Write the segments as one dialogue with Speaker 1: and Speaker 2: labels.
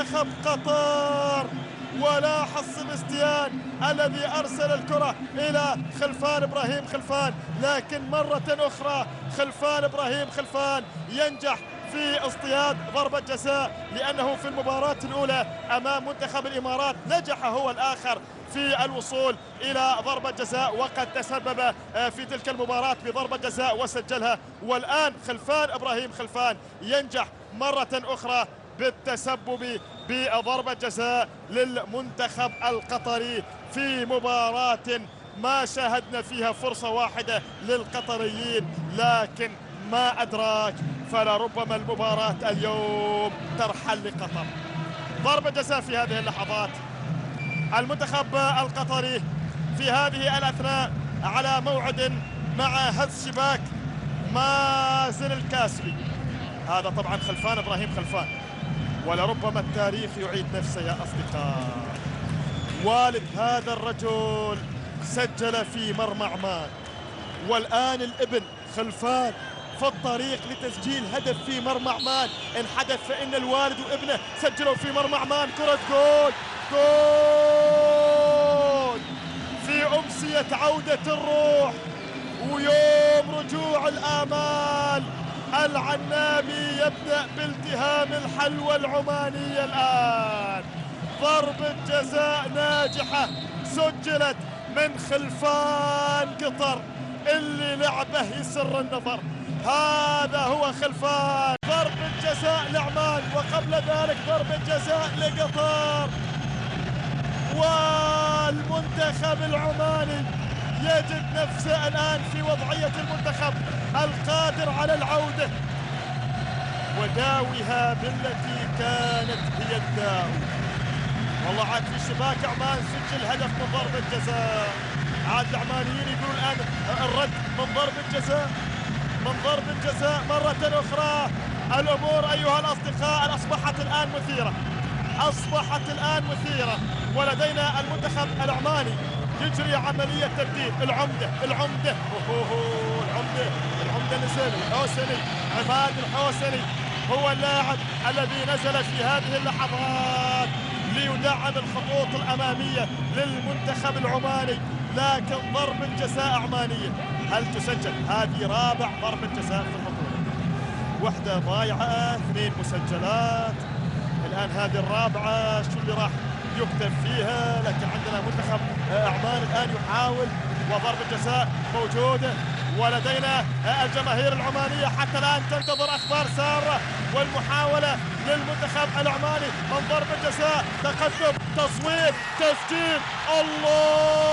Speaker 1: منتخب قطر. ولاحظ سبستيان الذي أرسل الكرة إلى خلفان إبراهيم خلفان، لكن مرة أخرى خلفان إبراهيم خلفان ينجح في اصطياد ضربة جزاء، لأنه في المباراة الأولى أمام منتخب الإمارات نجح هو الآخر في الوصول إلى ضربة جزاء، وقد تسبب في تلك المباراة بضربة جزاء وسجلها. والآن خلفان إبراهيم خلفان ينجح مرة أخرى بالتسبب بضربة جزاء للمنتخب القطري في مباراة ما شاهدنا فيها فرصة واحدة للقطريين، لكن ما أدراك فلربما المباراة اليوم ترحل لقطر. ضربة جزاء في هذه اللحظات. المنتخب القطري في هذه الأثناء على موعد مع هز شباك مازن الكاسبي. هذا طبعا خلفان إبراهيم خلفان، ولربما التاريخ يعيد نفسه يا أصدقاء. والد هذا الرجل سجل في مرمى عمان، والآن الابن خلفان في الطريق لتسجيل هدف في مرمى عمان. إن حدث فإن الوالد وابنه سجلوا في مرمى عمان كرة جول. جول في أمسية عودة الروح ويوم رجوع الآمال. العنابي يبدأ بالتهام الحلوى العمانية الآن. ضربة جزاء ناجحة سجلت من خلفان قطر اللي لعبه يسر النظر. هذا هو خلفان. ضربة جزاء لعمان، وقبل ذلك ضربة جزاء لقطر. والمنتخب العماني يجد نفسه الآن في وضعية المنتخب القادر على العودة وداويها بالتي كانت هي الداوي. والله عاد في شباك عمان سجل هدف من ضربة جزاء. عاد العمانيين يقولون الآن الرد من ضربة جزاء، من ضربة جزاء مرة أخرى. الأمور أيها الأصدقاء أصبحت الآن مثيرة، أصبحت الآن مثيرة. ولدينا المنتخب العماني يجري عملية تبديل. العمدة العمدة نزل الحوسني، عماد الحوسني هو اللاعب الذي نزل في هذه اللحظات ليدعم الخطوط الأمامية للمنتخب العماني. لكن ضربة جزاء عمانية هل تسجل؟ هذه رابع ضربة جزاء في البطولة، واحدة ضايعة، 2 مسجلات. الآن هذه الرابعة شو اللي راح يكتب فيها؟ لكن عندنا منتخب عمان الآن يحاول، وضربة جزاء موجودة. ولدينا الجماهير العمانية حتى الآن تنتظر أخبار سارة، والمحاولة للمنتخب العماني من ضربة جزاء. تقدم، تصويب، تسجيل. الله!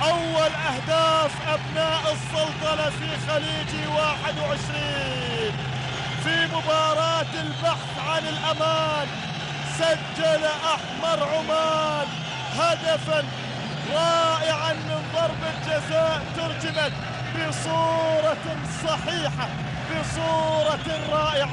Speaker 1: أول أهداف أبناء السلطنة في خليج 21 في مباراة البحث عن الأمان. سجل أحمر عمان هدفا رائعا من ضربة جزاء ترجمت بصورة صحيحة، بصورة رائعة.